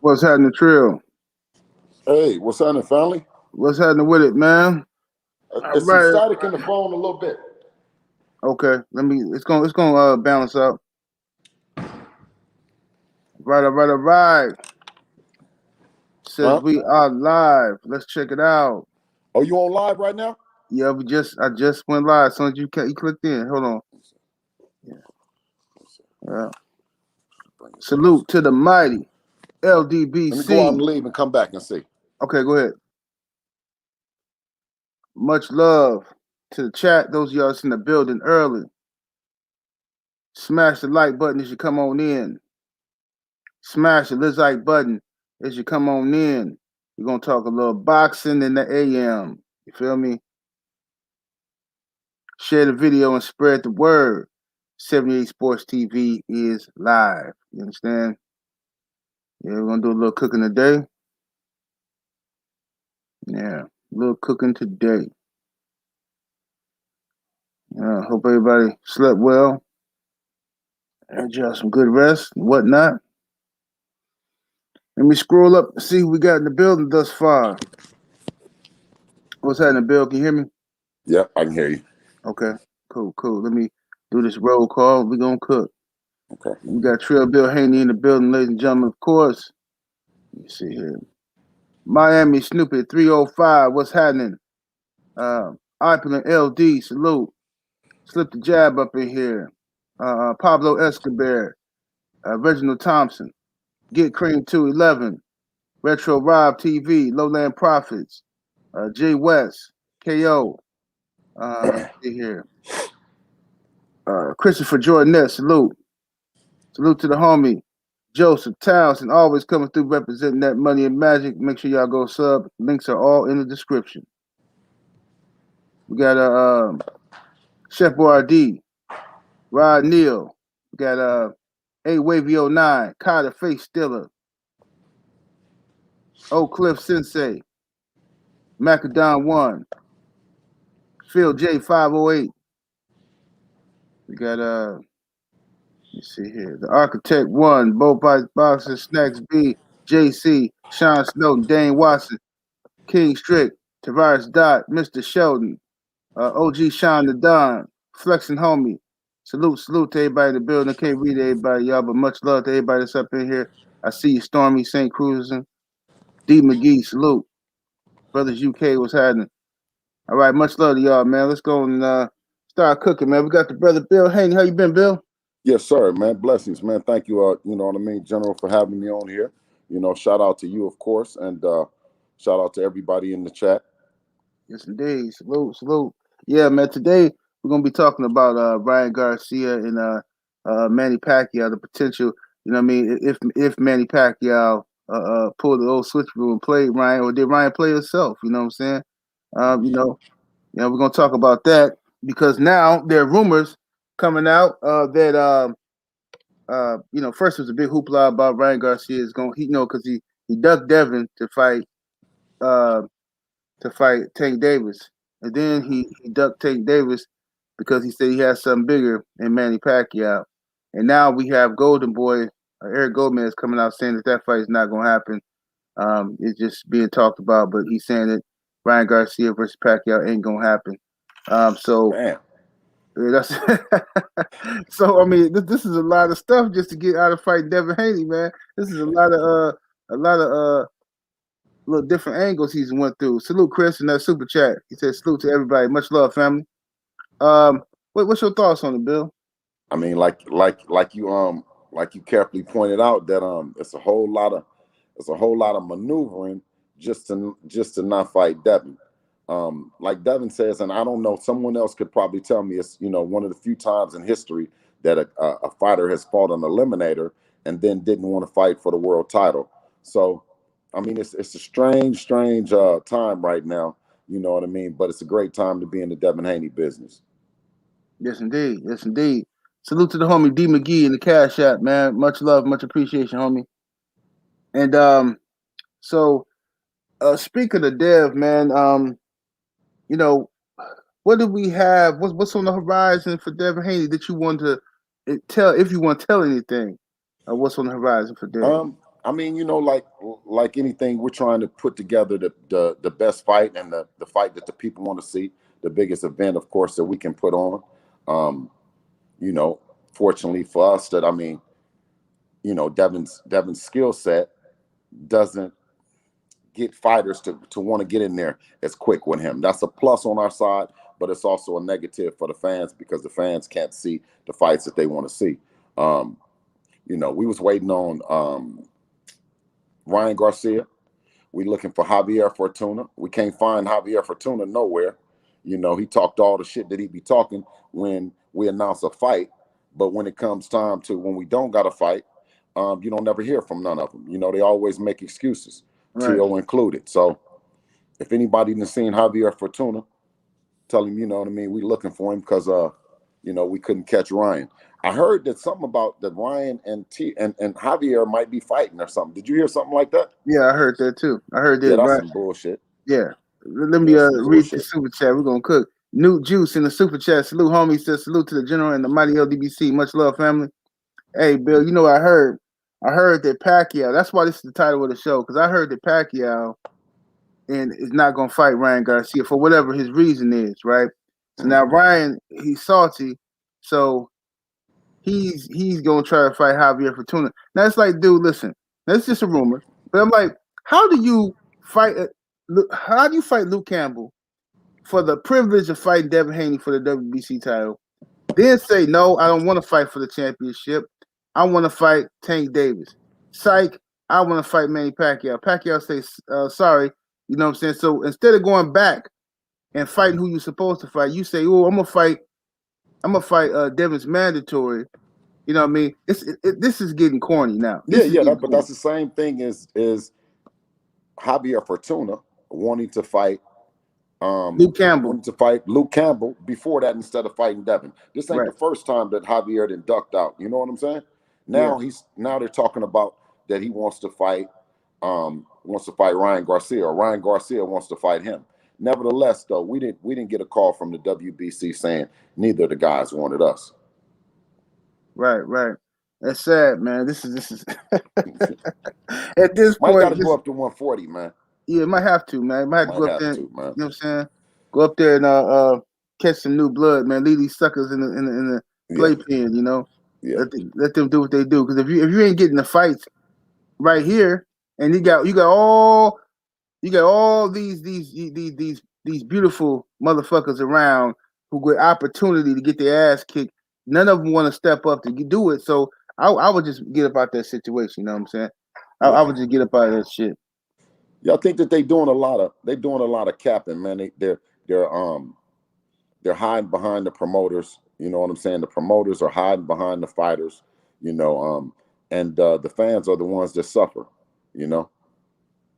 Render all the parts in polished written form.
What's happening, Trill? Hey, what's happening, family? What's happening with it, man? All It's some right. static in the phone a little bit. Okay. Let me. It's gonna balance out. Right. All right. All right. Says Huh? we are live. Let's check it out. Are you on live right now? Yeah. I just went live. As soon as you clicked in. Hold on. Yeah. Bring this closer. Salute to the mighty Let me go out LDBC. and leave and come back and see. Okay. Go ahead. Much love to the chat. Those of y'all that's in the building early. Smash the like button as you come on in. Smash the like button as you come on in. We're gonna talk a little boxing in the AM. You feel me? Share the video and spread the word. 78 Sports TV is live. You understand? Yeah, we're gonna do a little cooking today. Yeah, a little cooking today. Hope everybody slept well. Had y'all some good rest and whatnot. Let me scroll up and see who we got in the building thus far. What's happening, Bill? Can you hear me? Yep, I can hear you. Okay, cool. Let me do this roll call. We're gonna cook. Okay. We got Trill Bill Haney in the building, ladies and gentlemen, of course. Let me see here. Miami Snoopy 305. What's happening? Opulent LD, salute. Slip the jab up in here. Pablo Escobar, Reginald Thompson, Get Cream 211, Retro Rob TV, Lowland Profits, Jay West, KO. See here. Christopher Jordan, salute. Salute to the homie. Joseph Townsend, always coming through representing that money and magic. Make sure y'all go sub. Links are all in the description. We got Chef Boyardee, Rod Neal. We got A Wavy 09, Carter Face Stiller, Oak Cliff Sensei, Macadon 1, Phil J 508. We got let's see here. The Architect 1, Bo Boxer, Snacks B, JC, Sean Snowden, Dane Watson, King Strick, Tavares Dot, Mr. Sheldon, OG Sean the Don, Flexing Homie. Salute to everybody in the building. I can't read everybody, y'all, but much love to everybody that's up in here. I see you, Stormy St. Cruz and D McGee. Salute. Brothers UK, what's happening? All right, much love to y'all, man. Let's go and start cooking, man. We got the brother Bill Haney. How you been, Bill? Yes, sir, man. Blessings, man. Thank you, you know what I mean, General, for having me on here. Shout out to you, of course, and shout out to everybody in the chat. Yes, indeed. Salute. Yeah, man. Today we're gonna be talking about Ryan Garcia and Manny Pacquiao, the potential. You know what I mean? If Manny Pacquiao pulled the old switcheroo and played Ryan, or did Ryan play himself? You know what I'm saying? We're gonna talk about that because now there are rumors coming out that first it was a big hoopla about Ryan Garcia is going, because he ducked Devin uh, to fight Tank Davis, and then he ducked Tank Davis because he said he had something bigger in Manny Pacquiao, and now we have Golden Boy Eric Gomez coming out saying that fight is not going to happen. It's just being talked about, but he's saying that Ryan Garcia versus Pacquiao ain't going to happen. So Damn. that's so. I mean, this is a lot of stuff just to get out of fighting Devin Haney, man. This is a lot of little different angles he's went through. Salute Chris in that super chat. He said salute to everybody. Much love, family. What's your thoughts on it, Bill? I mean, like you carefully pointed out that it's a whole lot of maneuvering just to not fight Devin. Like Devin says, and I don't know, someone else could probably tell me, it's one of the few times in history that a fighter has fought an eliminator and then didn't want to fight for the world title. So I mean, it's a strange time right now, you know what I mean, but it's a great time to be in the Devin Haney business. Yes, indeed. Salute to the homie D McGee in the Cash App, man. Much love, much appreciation, homie. And so speaking of Dev, man, what do we have? What's on the horizon for Devin Haney that you want to tell, if you want to tell anything? What's on the horizon for Dev? I mean, like anything, we're trying to put together the best fight and the fight that the people want to see, the biggest event, of course, that we can put on. Um, you know, Fortunately for us, that I mean, Devin's skill set doesn't get fighters to want to get in there as quick with him. That's a plus on our side, but it's also a negative for the fans because the fans can't see the fights that they want to see. Um, we was waiting on Ryan Garcia. We looking for Javier Fortuna. We can't find Javier Fortuna nowhere. He talked all the shit that he be talking when we announce a fight, but when it comes time to when we don't got a fight, you don't never hear from none of them. They always make excuses, Right. T.O. included. So if anybody done seen Javier Fortuna, tell him, you know what I mean, we looking for him because we couldn't catch Ryan. I heard that something about that Ryan and Javier might be fighting or something. Did you hear something like that? Yeah, I heard that too. I heard Yeah, that. that's Right. some bullshit. Yeah. Let Yeah, me that's some read the bullshit. super chat. We're gonna cook. Newt Juice in the super chat. Salute, homie. Says salute to the general and the mighty LDBC. Much love, family. Hey, Bill. You know what I heard? I heard that Pacquiao. That's why this is the title of the show because I heard that Pacquiao and is not gonna fight Ryan Garcia for whatever his reason is. Right. So now Ryan, he's salty. So he's gonna try to fight Javier Fortuna. Now it's like, dude, listen, that's just a rumor. But I'm like, how do you fight? How do you fight Luke Campbell for the privilege of fighting Devin Haney for the WBC title? Then say no, I don't want to fight for the championship. I want to fight Tank Davis. Psych, I want to fight Manny Pacquiao. Pacquiao says sorry. You know what I'm saying? So instead of going back and fighting who you're supposed to fight, you say, oh, I'm gonna fight. I'm gonna fight Devin's mandatory. You know what I mean? This is getting corny now. Yeah, This is yeah, getting but corny. that's the same thing as Javier Fortuna wanting to fight Luke Campbell. wanted to fight Luke Campbell before that instead of fighting Devin. This ain't the Right. first time that Javier done ducked out. You know what I'm saying? Yeah. Now they're talking about that he wants to fight Ryan Garcia, or Ryan Garcia wants to fight him. Nevertheless, though, we didn't get a call from the WBC saying neither of the guys wanted us. Right. Right. That's sad, man. This is at this Might got point. to go up to 140, man. Yeah, might have to, man. Might have to go Might up there. have You to, man. know what I'm saying? Go up there and catch some new blood, man. Leave these suckers in the Yeah, playpen. You know, yeah, let them do what they do. Because if you ain't getting the fights right here, and you got all these beautiful motherfuckers around who get opportunity to get their ass kicked. None of them want to step up to do it. So I would just get up out that situation. You know what I'm saying? yeah. I would just get up out of that shit. Yeah, I think that they doing a lot of capping, man. They're hiding behind the promoters. You know what I'm saying? The promoters are hiding behind the fighters. You know, and the fans are the ones that suffer. You know,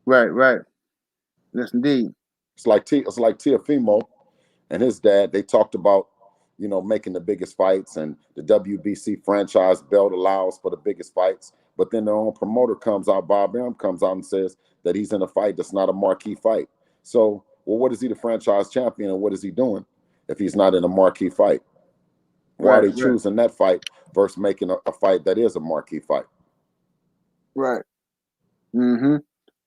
Right, right. Yes, indeed. it's like Tiafimo and his dad. They talked about making the biggest fights, and the WBC franchise belt allows for the biggest fights. But then their own promoter comes out, Bob Arum comes out and says that he's in a fight that's not a marquee fight. So, well, what is he the franchise champion, and what is he doing if he's not in a marquee fight? Why are Right, they right, choosing that fight versus making a fight that is a marquee fight? right. Mm-hmm.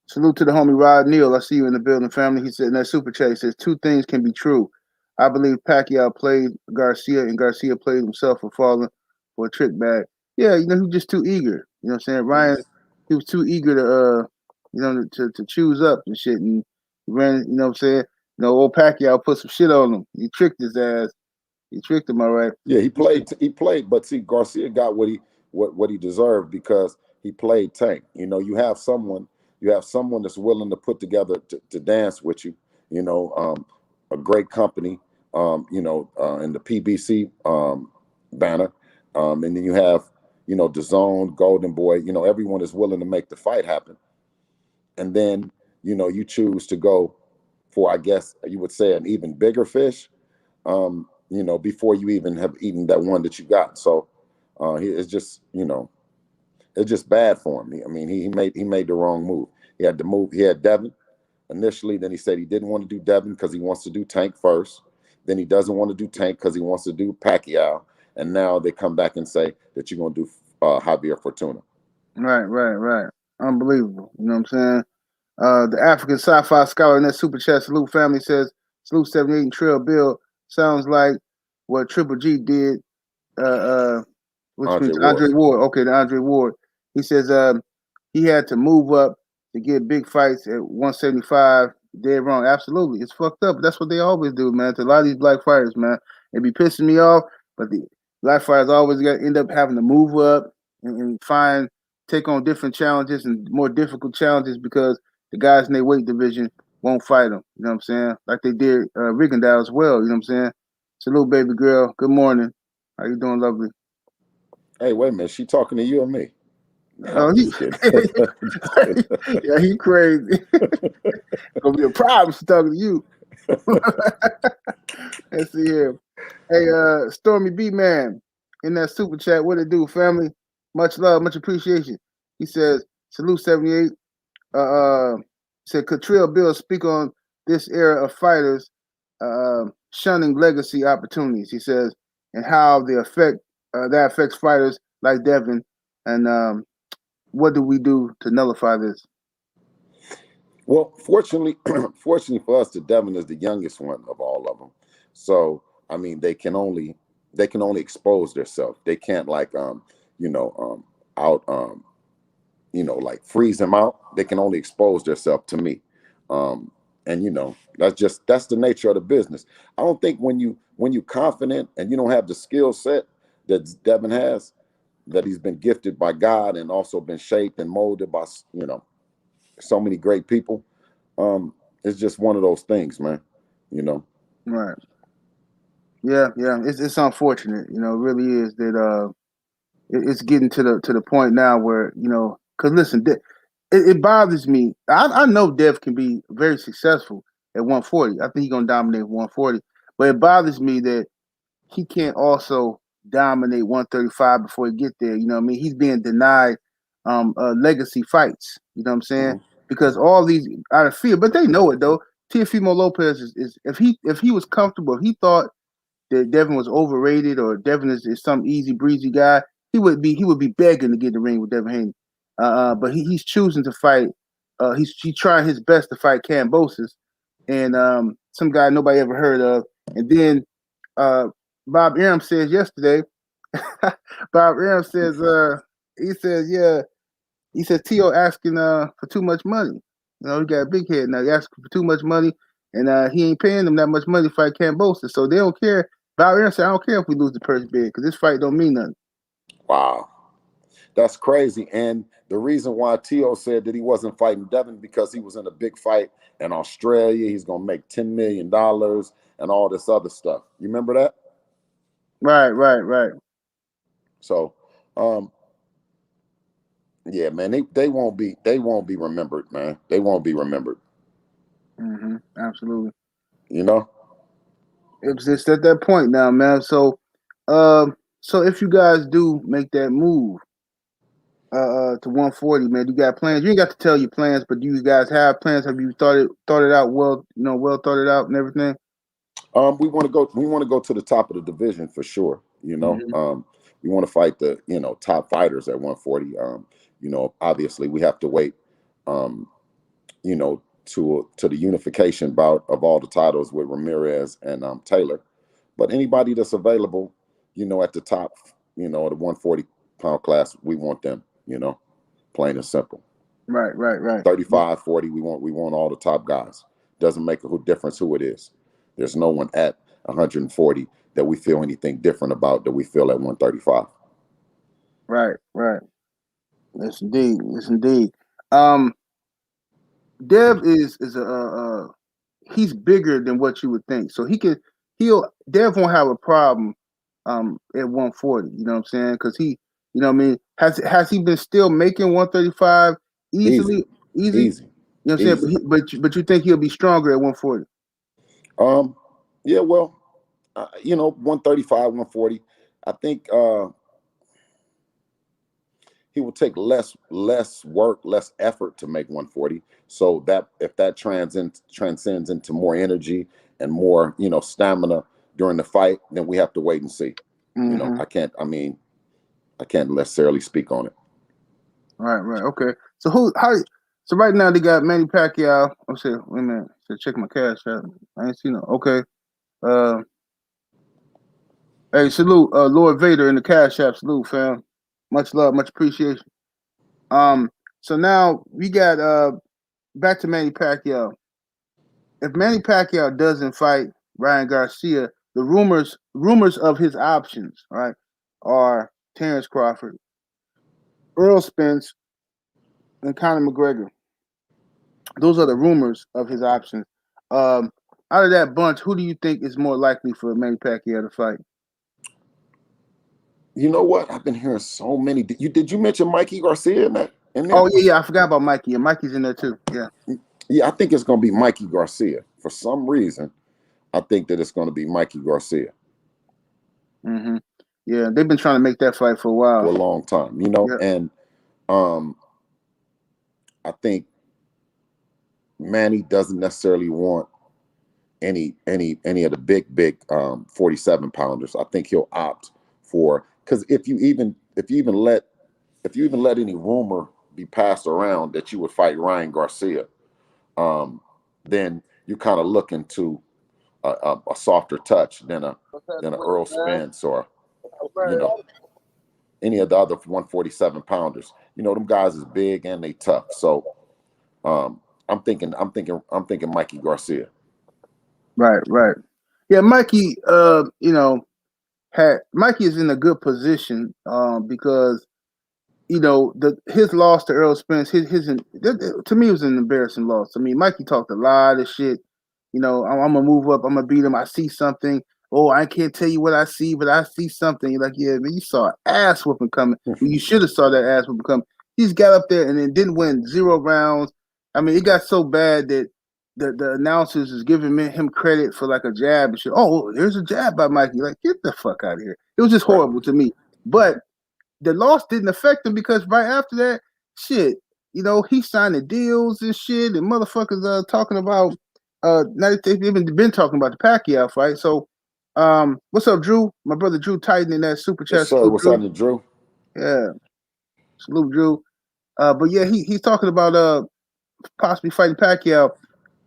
Salute to the homie Rod Neal. I see you in the building, family. He said in that super chat, he says two things can be true. I believe Pacquiao played Garcia and Garcia played himself for falling for a trick bag. Yeah, he was just too eager. You know what I'm saying? Ryan, he was too eager to to choose up and shit, and he ran, you know what I'm saying? Old Pacquiao put some shit on him. He tricked his ass. He tricked him, all right. Yeah, he played. He played, but see, Garcia got what he deserved because he played Tank. You have someone that's willing to put together to dance with you. A great company. In the PBC banner, and then you have the Zone, Golden Boy. Everyone is willing to make the fight happen, and then you choose to go for, I guess you would say, an even bigger fish. Before you even have eaten that one that you got. So it's just bad for him. I mean, he made the wrong move. He had to move. He had Devin initially. Then he said he didn't want to do Devin because he wants to do Tank first. Then he doesn't want to do Tank because he wants to do Pacquiao. And now they come back and say that you're going to do Javier Fortuna. Right, right, right. Unbelievable. You know what I'm saying? The African sci-fi scholar in that super chat, Salute Family says, Salute 78 and Trail Bill sounds like what Triple G did, uh, which Andre means Ward. Andre Ward. Okay, the Andre Ward. He says he had to move up to get big fights at 175. Dead wrong. Absolutely. It's fucked up. That's what they always do, man. To a lot of these black fighters, man. It be pissing me off, but the black fighters always got to end up having to move up and take on different challenges and more difficult challenges because the guys in their weight division won't fight them. You know what I'm saying? Like they did Rigondeaux as well. You know what I'm saying? Salute, baby girl. Good morning. How you doing, lovely? Hey, wait a minute. She talking to you or me? No, Oh, I'm just kidding. yeah, he crazy. Gonna be a problem for talking to you. Let's see here. Hey, Stormy B man, in that super chat, what it do, family? Much love, much appreciation. He says, salute 78. Said, could Trill Bill speak on this era of fighters shunning legacy opportunities? He says, and how the effect that affects fighters like Devin, and what do we do to nullify this? Well, fortunately, fortunately for us, the Devin is the youngest one of all of them. So, I mean, they can only expose themselves. They can't like out like freeze them out. They can only expose themselves to me. And that's the nature of the business. I don't think when you confident and you don't have the skill set that Devin has, that he's been gifted by God and also been shaped and molded by so many great people. It's just one of those things, man. Right. Yeah, yeah. It's unfortunate, it really is that it's getting to the point now where because listen, it bothers me. I know Dev can be very successful at 140. I think he's gonna dominate 140, but it bothers me that he can't also dominate 135 before he get there. You know what I mean? He's being denied legacy fights. You know what I'm saying? Mm-hmm. Because all these out of fear, but they know it though. Teofimo Lopez is if he was comfortable, if he thought that Devin was overrated or Devin is some easy breezy guy, he would be begging to get in the ring with Devin Haney. But he's choosing to fight. He's trying his best to fight Cambosis and some guy nobody ever heard of. And then Bob Arum says yesterday, Bob Arum says he says yeah, he says T.O. asking for too much money. He got a big head now. He asking for too much money, and he ain't paying them that much money to fight Cambosis. So they don't care. Bob Arum said, I don't care if we lose the purse bid because this fight don't mean nothing. Wow, that's crazy. And the reason why T.O. said that he wasn't fighting Devin because he was in a big fight in Australia. He's gonna make $10 million and all this other stuff. You remember that? Right. So, yeah, man, they won't be remembered, man. They won't be remembered. Mm-hmm. Absolutely. You know. It's just at that point now, man. So if you guys do make that move to 140, man, you got plans. You ain't got to tell your plans, but do you guys have plans? Have you thought it out well? Well thought it out and everything. We want to go. We want to go to the top of the division for sure. Mm-hmm. We want to fight the top fighters at 140. Obviously we have to wait. Um, to the unification bout of all the titles with Ramirez and Taylor. But anybody that's available, at the top, the 140-pound class, we want them. Plain and simple. Right. 35, 40, we want all the top guys. Doesn't make a difference who it is. There's no one at 140 that we feel anything different about that we feel at 135. Right. Yes, indeed. Yes, indeed. Um, Dev is he's bigger than what you would think. So Dev won't have a problem at 140. You know what I'm saying? Because I mean, has he been still making 135 Easy, easily? Easy. You easy, know what I'm saying? easy. But you think he'll be stronger at 140? Yeah, well, 135, 140. I think he will take less work, less effort to make 140. So that if that transcends into more energy and more, stamina during the fight, then we have to wait and see. Mm-hmm. I can't necessarily speak on it. Right. Okay. So so right now they got Manny Pacquiao. I'm saying, wait a minute. So check my cash out. I ain't seen no. Okay. Uh, hey, salute, Lord Vader in the cash app. Salute, fam. Much love, much appreciation. Um, so now we got back to Manny Pacquiao. If Manny Pacquiao doesn't fight Ryan Garcia, the rumors of his options, right, are Terrence Crawford, Earl Spence, and Conor McGregor. Those are the rumors of his options. Um, Out of that bunch, who do you think is more likely for Manny Pacquiao to fight? You know what? I've been hearing so many. Did you mention Mikey Garcia in that in there? Oh yeah, I forgot about Mikey. Yeah, Mikey's in there too. Yeah. Yeah, I think it's going to be Mikey Garcia. For some reason, I think that it's going to be Mikey Garcia hmm Yeah, they've been trying to make that fight for a for while. a long time, you know. Yeah. And um, I think Manny doesn't necessarily want any of the big 47 pounders. I think he'll opt for, because if you even let any rumor be passed around that you would fight Ryan Garcia, um, then you kind of look into a softer touch than a Earl Spence or you know any of the other 147 pounders. You know, them guys is big and they tough. So I'm thinking Mikey Garcia. Right. Yeah, Mikey. Mikey is in a good position because his loss to Earl Spence, to me it was an embarrassing loss. I mean, Mikey talked a lot of shit. I'm gonna move up. I'm gonna beat him. I see something. Oh, I can't tell you what I see, but I see something. You're like, yeah, man, you saw ass whooping coming. Well, you should have saw that ass whooping coming. He's got up there and then didn't win 0 rounds. I mean, it got so bad that the announcers is giving him credit for like a jab and shit. Oh, here's a jab by Mikey. Like, get the fuck out of here. It was just Right. horrible to me. But the loss didn't affect him because right after that, shit, he signed the deals and shit, and motherfuckers talking about now they've been talking about the Pacquiao fight. So, what's up, Drew? My brother Drew Titan in that super Yes, chat. sir. Salute, What's Drew. happening, Drew? Yeah, salute, Drew. But yeah, he's talking about possibly fighting Pacquiao.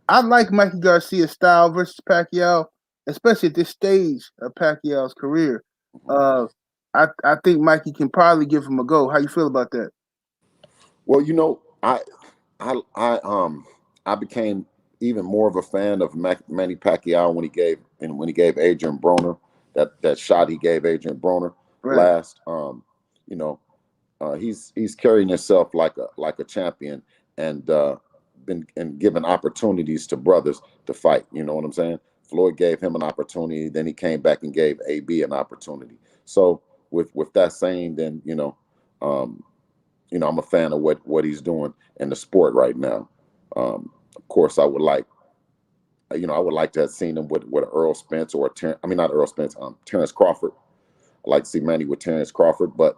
I like Mikey Garcia's style versus Pacquiao, especially at this stage of Pacquiao's career. Uh, I think Mikey can probably give him a go. How you feel about that? Well, I became even more of a fan of Manny Pacquiao when he gave Adrian Broner that shot he gave Adrian Broner Right. last. You know, he's carrying himself like a champion and been and given opportunities to brothers to fight. You know what I'm saying? Floyd gave him an opportunity, then he came back and gave AB an opportunity. So with that saying, then um, I'm a fan of what he's doing in the sport right now. Of course, I would like to have seen him with Earl Spence I mean not Earl Spence, Terrence Crawford. I like to see Manny with Terrence Crawford, but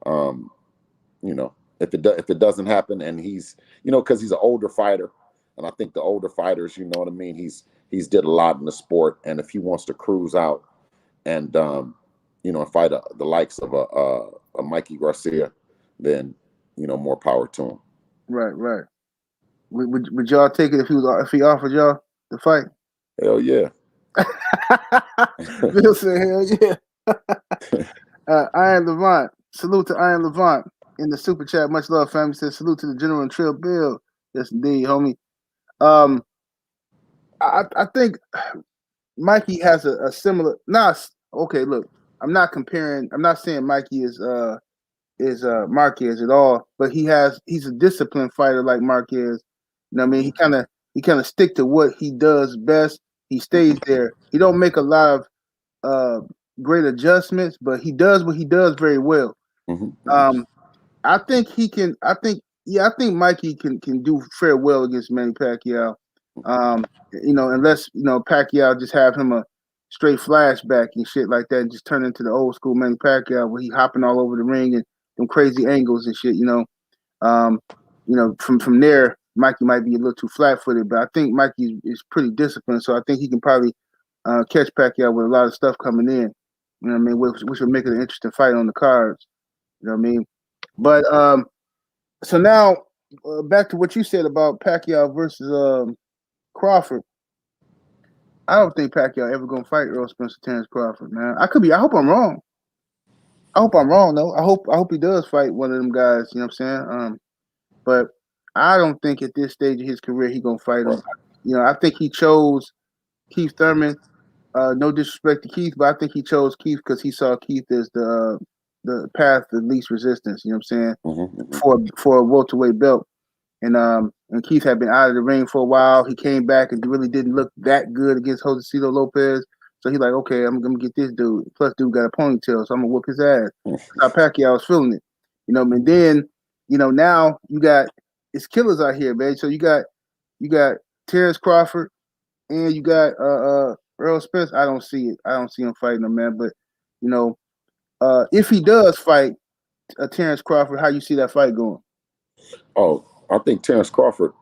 um, if it doesn't happen, and he's because he's an older fighter, and I think the older fighters, you know what I mean, he's did a lot in the sport, and if he wants to cruise out and fight the likes of a Mikey Garcia, then more power to him. Right. Would y'all take it if he offered y'all the fight? Hell yeah. Bill said, "Hell yeah." Iron Levant, salute to Iron Levant in the super chat. Much love, family. Says salute to the General and Trill Bill. Yes, indeed, homie. Um, I think Mikey has a similar. Nah, okay. Look, I'm not comparing. I'm not saying Mikey is Marquez at all, but he's a disciplined fighter like Marquez. You know what I mean? He kind of stick to what he does best. He stays there. He don't make a lot of uh great adjustments, but he does what he does very well. Mm-hmm. Um, I think he can. I think Mikey can do fair well against Manny Pacquiao. Unless Pacquiao just have him a straight flashback and shit like that, and just turn into the old school Manny Pacquiao where he hopping all over the ring and them crazy angles and shit. Um, from there, Mikey might be a little too flat footed, but I think Mikey is pretty disciplined, so I think he can probably catch Pacquiao with a lot of stuff coming in. You know what I mean? Which would make it an interesting fight on the cards. You know what I mean? But So now, back to what you said about Pacquiao versus Crawford. I don't think Pacquiao ever gonna fight Earl Spence or Terrence Crawford, man. I could be. I hope I'm wrong. I hope I'm wrong though. I hope he does fight one of them guys. You know what I'm saying? But I don't think at this stage of his career he gonna fight him. Right. You know, I think he chose Keith Thurman. No disrespect to Keith, but I think he chose Keith because he saw Keith as the path of least resistance. You know what I'm saying? Mm-hmm. For a welterweight belt. And Keith had been out of the ring for a while. He came back and really didn't look that good against Josecito Lopez. So he's like, okay, I'm gonna get this dude. Plus, dude got a ponytail, so I'm gonna whoop his ass. That's how Pacquiao was feeling it, you know. And then, now you got it's killers out here, man. So you got Terrence Crawford and you got Earl Spence. I don't see it. I don't see him fighting him, man. But if he does fight Terrence Crawford, how you see that fight going? Oh, I think Terrence Crawford,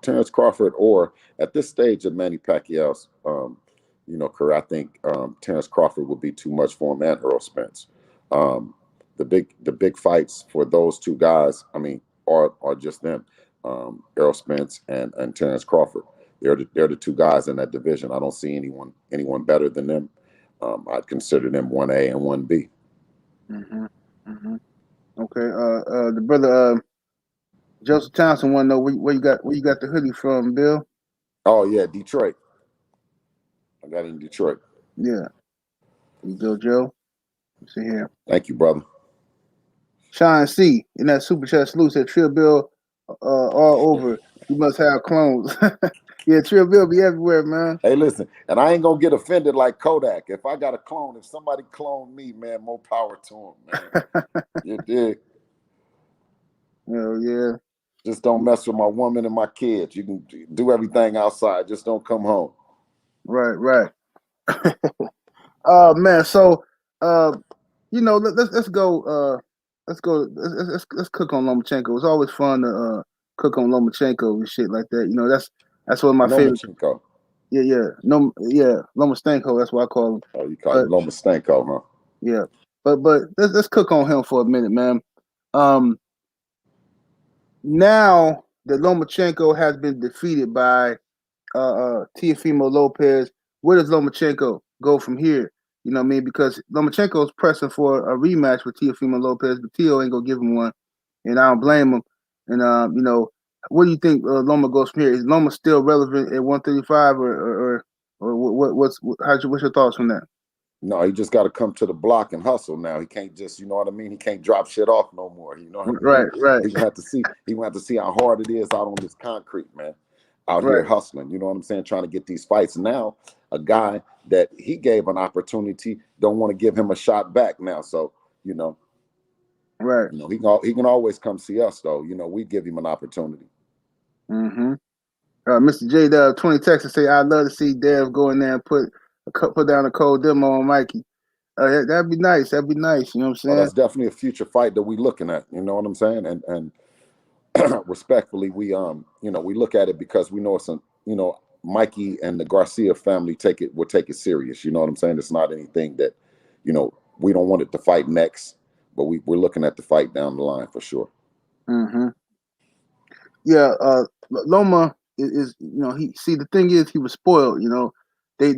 or at this stage of Manny Pacquiao's, career, I think Terrence Crawford would be too much for him and Earl Spence. Um, the big fights for those two guys, I mean, are just them, Earl Spence and Terrence Crawford. They're the two guys in that division. I don't see anyone better than them. I'd consider them 1A and 1B. Mm-hmm. Mm-hmm. Okay. The brother Joseph Townsend want to know where you got the hoodie from, Bill? Oh yeah, Detroit. I got it in Detroit. Yeah. You go, Joe. Let's see here. Thank you, brother. Sean C. in that super chat salute said Trill Bill all over. You must have clones. Yeah, Trill Bill be everywhere, man. Hey, listen, and I ain't gonna get offended like Kodak. If I got a clone, if somebody cloned me, man, more power to them, man. You dig? Hell yeah. Just don't mess with my woman and my kids. You can do everything outside. Just don't come home. Right. Oh man, so let's go. Let's cook on Lomachenko. It's always fun to cook on Lomachenko and shit like that. That's one of my favorite. Lomachenko. Yeah. No, yeah, Lomastenko. That's what I call him. Oh, you call But it Lomastenko, huh? yeah, but let's cook on him for a minute, man. Now that Lomachenko has been defeated by Teofimo Lopez, where does Lomachenko go from here? You know what I mean? Because Lomachenko is pressing for a rematch with Teofimo Lopez, but Teo ain't gonna give him one, and I don't blame him. And what do you think Loma goes from here? Is Loma still relevant at 135, or what's your thoughts on that? No, he just got to come to the block and hustle now. He can't just, you know what I mean? He can't drop shit off no more. You know what I mean? Right. He gonna have to see. He gonna have to see how hard it is out on this concrete, man. Out here Right. hustling. You know what I'm saying? Trying to get these fights. Now, a guy that he gave an opportunity don't want to give him a shot back now. So Right. he can always come see us though. We give him an opportunity. Mm-hmm. Mr. J Dub 20 Texas say I'd love to see Dev go in there and put down a cold demo on Mikey. That'd be nice. That'd be nice. You know what I'm Well, saying? that's definitely a future fight that we looking at. You know what I'm saying? And respectfully, we we look at it because we know it's Mikey and the Garcia family will take it serious. You know what I'm saying? It's not anything that we don't want it to fight next, but we're looking at the fight down the line for sure. Mm-hmm. Yeah, Loma is he the thing is he was spoiled. They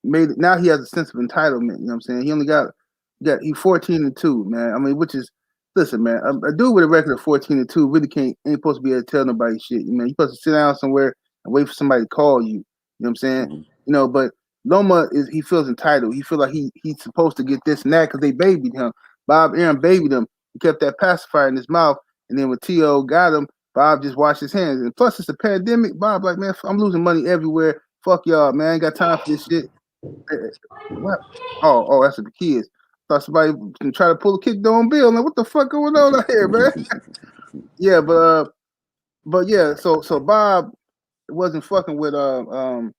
made it, now he has a sense of entitlement. You know what I'm saying? He only got he 14-2, man. I mean, which is, listen, man, a dude with a record of 14-2 really ain't supposed to be able to tell nobody shit. You supposed to sit down somewhere and wait for somebody to call you. You know what I'm saying? Mm-hmm. But Loma he feels entitled. He feels like he's supposed to get this and that because they babied him. Bob Aaron babied him. He kept that pacifier in his mouth, and then when T.O. got him, Bob just washed his hands. And plus, it's a pandemic. Bob like, man, I'm losing money everywhere. Fuck y'all, man. I ain't got time for this shit. What? Oh, that's the kids. Thought somebody can try to pull a kick on Bill. Like, what the fuck going on out here, man? Yeah, but yeah. So Bob wasn't fucking with all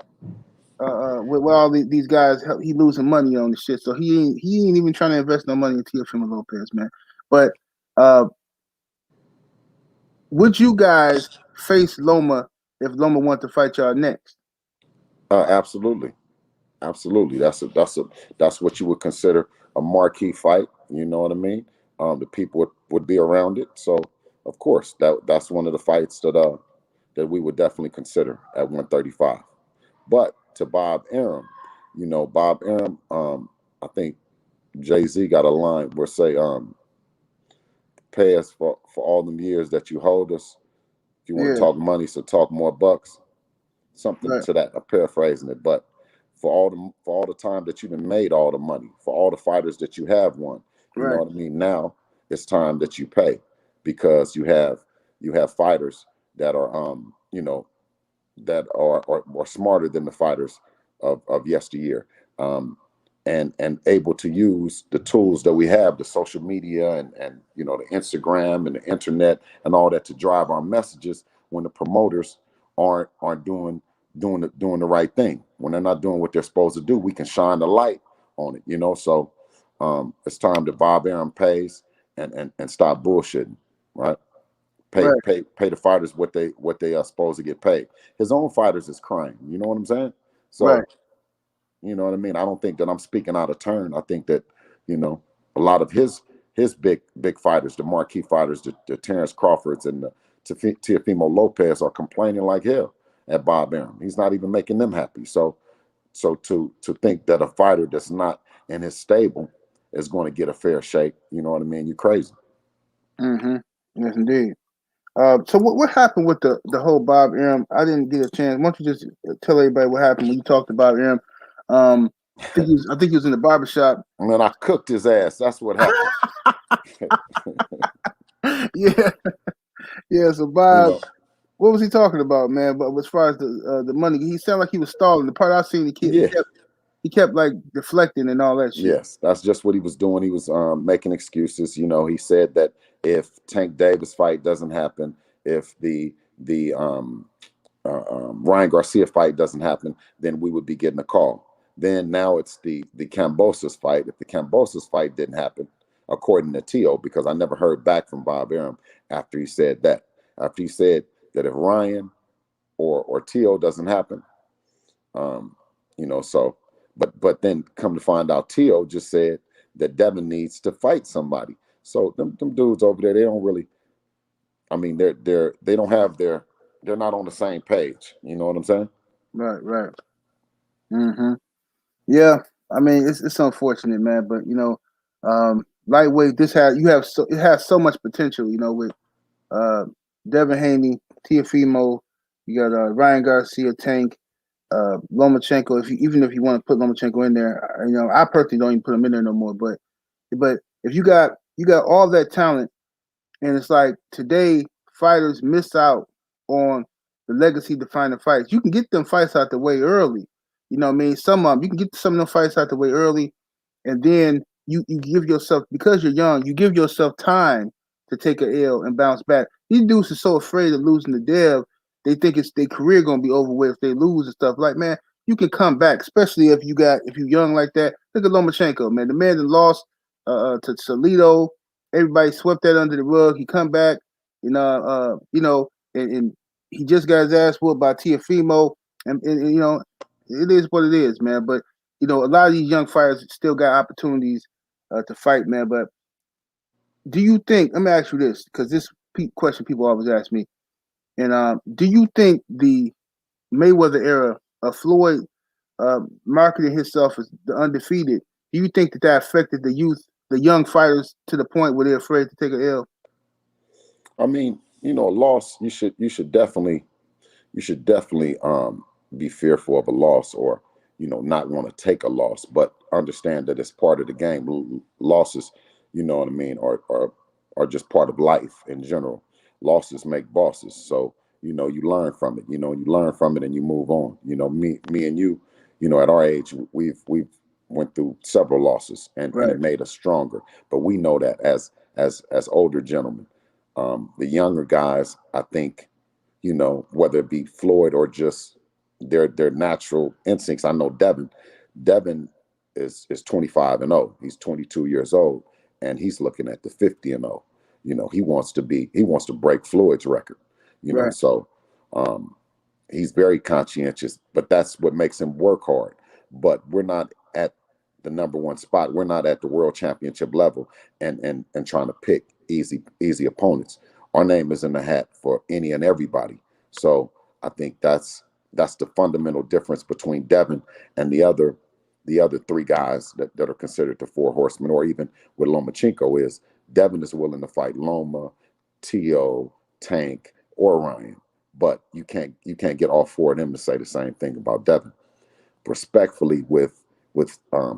these guys. He losing money on the shit. So he ain't even trying to invest no money in Teofimo Lopez, man. But would you guys face Loma if Loma wanted to fight y'all next? Absolutely. That's what you would consider a marquee fight. You know what I mean? The people would be around it. So of course, that's one of the fights that we would definitely consider at 135. But to Bob Arum, Bob Arum, I think Jay-Z got a line where say, pay us for all them years that you hold us. If you want to Yeah. talk money, so talk more bucks. Something Right. to that. I'm paraphrasing it, but for all the time that you've made all the money, for all the fighters that you have won, you know Right. what I mean? Now it's time that you pay, because you have fighters that are that are smarter than the fighters of yesteryear, and able to use the tools that we have, the social media and the Instagram and the internet and all that, to drive our messages when the promoters aren't doing the right thing. When they're not doing what they're supposed to do, we can shine the light on it. So it's time that Bob Arum pays and stop bullshitting, right? Pay Right. pay pay the fighters what they are supposed to get paid. His own fighters is crying. You know what I'm saying? Right. So you know what I mean. I don't think that I'm speaking out of turn. I think that a lot of his big fighters, the marquee fighters, the Terrence Crawfords and the Teofimo Lopez, are complaining like hell at Bob Arum. He's not even making them happy. So to think that a fighter that's not in his stable is going to get a fair shake, you know what I mean? You're crazy. Mm-hmm. Yes, indeed. So what happened with the whole Bob Arum? I didn't get a chance. Why don't you just tell everybody what happened when you talked to Bob Arum? I think he was in the barbershop. And then I cooked his ass. That's what happened. Yeah, yeah. So you Bob, know, what was he talking about, man? But as far as the money, he sounded like he was stalling. The part I seen, he yeah. kept like deflecting and all that shit. Yes, that's just what he was doing. He was making excuses. He said that if Tank Davis fight doesn't happen, if the Ryan Garcia fight doesn't happen, then we would be getting a call. Then now it's the Cambosos fight. If the Cambosos fight didn't happen, according to Tio, because I never heard back from Bob Arum after he said that. After he said that if Ryan or Tio doesn't happen, um, so but then come to find out, Tio just said that Devin needs to fight somebody. So them dudes over there, they don't really. I mean, they don't have they're not on the same page. You know what I'm saying? Right, right. Mm-hmm. Yeah, I mean it's unfortunate, man, but lightweight. It has so much potential. With uh, Devin Haney, Tiafimo, you got Ryan Garcia, Tank, Lomachenko. Even if you want to put Lomachenko in there, I personally don't even put him in there no more. But if you got all that talent, and it's like today fighters miss out on the legacy defining fights. You can get them fights out the way early. You know what I mean? Some of them, you can get some of them fights out the way early, and then you give yourself, because you're young, you give yourself time to take a L and bounce back. These dudes are so afraid of losing to Dev, they think it's their career gonna be over with if they lose and stuff. Like, man, you can come back, especially if you're young like that. Look at Lomachenko, man. The man that lost to Salido, everybody swept that under the rug. He come back, and he just got his ass whooped by Tiafimo, and it is what it is, man. But a lot of these young fighters still got opportunities to fight, man. But do you think? Let me ask you this, because this question people always ask me. And do you think the Mayweather era of Floyd marketing himself as the undefeated? Do you think that affected the young fighters, to the point where they're afraid to take a L? I mean, a loss. You should definitely be fearful of a loss, or not want to take a loss, but understand that it's part of the game. Losses, you know what I mean, are just part of life in general. Losses make bosses. So you learn from it. You learn from it and you move on. Me and you, at our age, we've went through several losses, and Right, it made us stronger. But we know that as older gentlemen. The younger guys, I think, whether it be Floyd or just their natural instincts. I know Devin is 25-0. He's 22 years old, and he's looking at the 50-0. He wants to break Floyd's record. right, So he's very conscientious, but that's what makes him work hard. But we're not at the number one spot. We're not at the world championship level, and trying to pick easy opponents. our name is in the hat for any and everybody. So I think that's the fundamental difference between Devin and the other three guys that are considered the four horsemen, or even with Lomachenko, is Devin is willing to fight Loma, Tio, Tank, or Ryan. But you can't get all four of them to say the same thing about Devin. Respectfully, with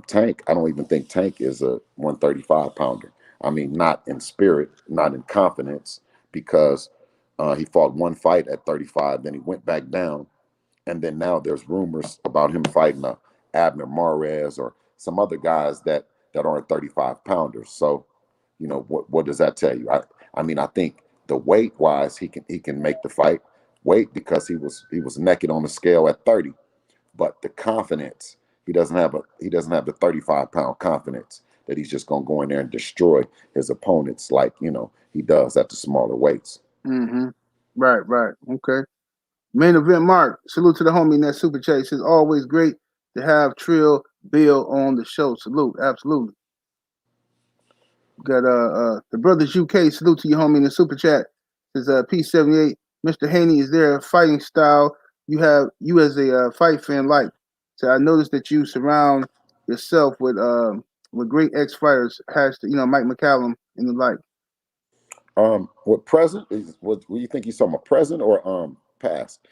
Tank, I don't even think Tank is a 135 pounder. I mean, not in spirit, not in confidence, because he fought one fight at 35, then he went back down, and then now there's rumors about him fighting Abner Mares or some other guys that aren't 35 pounders. So, what does that tell you? I mean, I think the weight wise, he can make the fight weight because he was naked on the scale at 30, but the confidence, he doesn't have the 35-pound confidence that he's just gonna go in there and destroy his opponents like he does at the smaller weights. Mm-hmm. Right, right. Okay. Main event Mark. Salute to the homie in that super chat. It's always great to have Trill Bill on the show. Salute. Absolutely. Got the brothers UK. Salute to your homie in the super chat. Says P78. Mr. Haney, is there a fighting style you as a fight fan like? So I noticed that you surround yourself with great ex fighters. Mike McCallum and the like. What present is what you think he's talking about, present or past?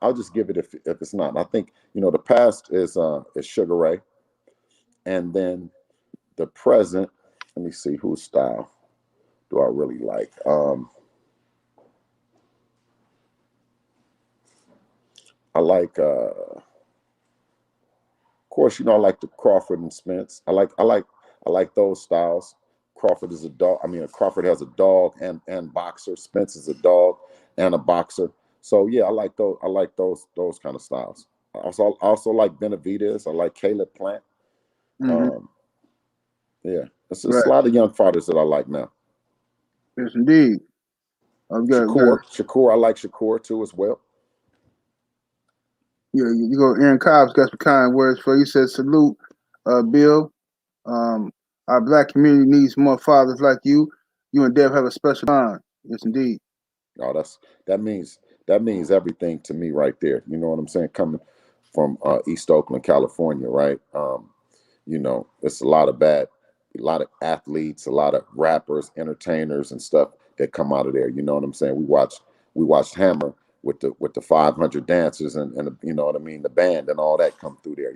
I'll just give it if it's not. I think the past is Sugar Ray, and then the present. Let me see whose style do I really like. I like, of course, I like the Crawford and Spence. I like those styles. Crawford is a dog. I mean, Crawford has a dog and boxer. Spence is a dog and a boxer. So yeah, I like those. I like those kind of styles. I also like Benavidez. I like Caleb Plant. Mm-hmm. Um, yeah, it's a Right. lot of young fighters that I like now. Yes, indeed. I've got Shakur, I like Shakur too as well. Yeah, you go. Aaron Cobb's got some kind words for you. He says, "Salute, Bill. Um, our black community needs more fathers like you. You and Dev have a special bond. Yes, indeed. Oh, that means everything to me right there. You know what I'm saying? Coming from East Oakland, California, right? It's a lot of athletes, a lot of rappers, entertainers, and stuff that come out of there. You know what I'm saying? We watched Hammer with the 500 dancers and you know what I mean, the band and all that come through there.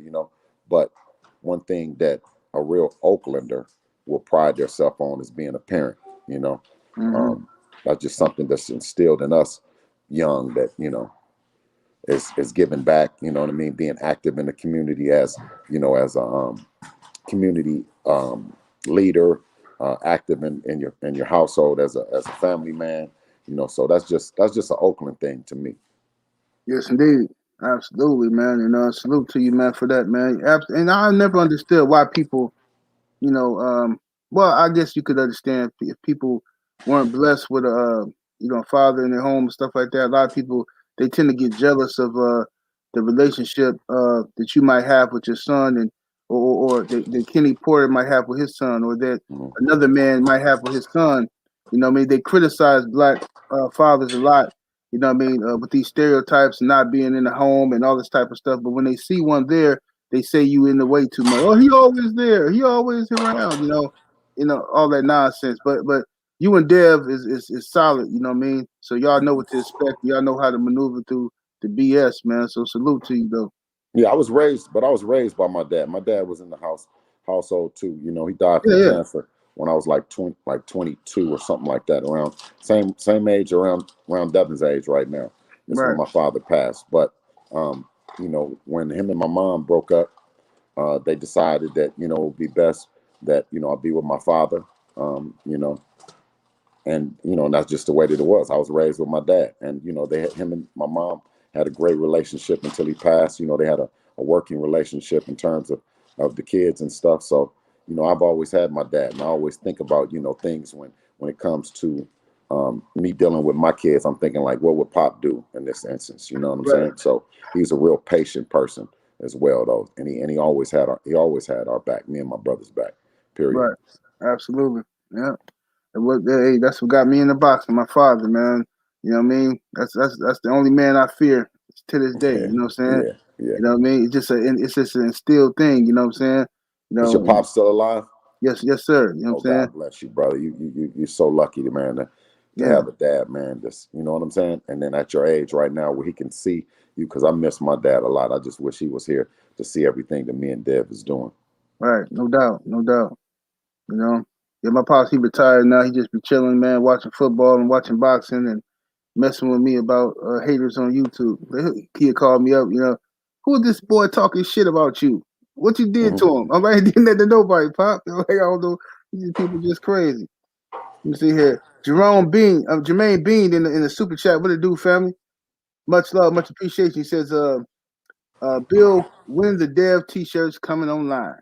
But one thing that a real Oaklander will pride themselves on is being a parent. You know, Mm-hmm. um, that's just something that's instilled in us young that is giving back. You know what I mean? Being active in the community as a community leader, active in your household as a family man. So that's just an Oakland thing to me. Yes, indeed. Absolutely, man. And salute to you, man, for that, man. And I never understood why people you know, well, I guess you could understand if people weren't blessed with a father in their home and stuff like that. A lot of people they tend to get jealous of the relationship that you might have with your son, and or that Kenny Porter might have with his son, or that Mhm. another man might have with his son. What I mean, they criticize black fathers a lot. What I mean, with these stereotypes and not being in the home and all this type of stuff. But when they see one there, they say you in the way too much. Oh, he always there. He always around. All that nonsense. But you and Dev is solid. You know what I mean. So y'all know what to expect. Y'all know how to maneuver through the BS, man. So salute to you though. Yeah, I was raised by my dad. My dad was in the household too. He died Yeah, from yeah. cancer when I was like 22 or something like that. Around same age, around Devin's age right now. It's when Right. my father passed. But when him and my mom broke up, they decided that it would be best that I'll be with my father. Um, you know, and that's just the way that it was. I was raised with my dad, and they had him and my mom had a great relationship until he passed. They had a working relationship in terms of the kids and stuff. So I've always had my dad, and I always think about things when it comes to me dealing with my kids. I'm thinking like, what would Pop do in this instance? You know what I'm Right. saying? So he's a real patient person as well, though, and he always had our back, me and my brother's back. Period. Right. Absolutely. Yeah. Hey, that's what got me in the boxing. My father, man. You know what I mean? That's the only man I fear to this day. You Yeah, know what I'm saying? yeah, yeah. You know what I mean? It's just an instilled thing. You know what I'm saying? You Is your know, pop still alive? yes, yes, sir. You know Oh, what I'm saying? God bless you, brother. You're so lucky, man, to Yeah, have a dad, man. Just, you know what I'm saying? And then at your age right now, where he can see you, because I miss my dad a lot. I just wish he was here to see everything that me and Dev is doing. right. No doubt, no doubt. You know, yeah, my pops he retired now. He just be chilling, man, watching football and watching boxing and messing with me about haters on YouTube. He'd call me up, who is this boy talking shit about you? What you did Hmm. to him? I'm like, I didn't let to nobody, Pop. Like, I don't know. These people just crazy. Let me see here. Jermaine Bean in the super chat. What it do, family? Much love, much appreciation. He says, Bill, when the Dev t-shirts coming online?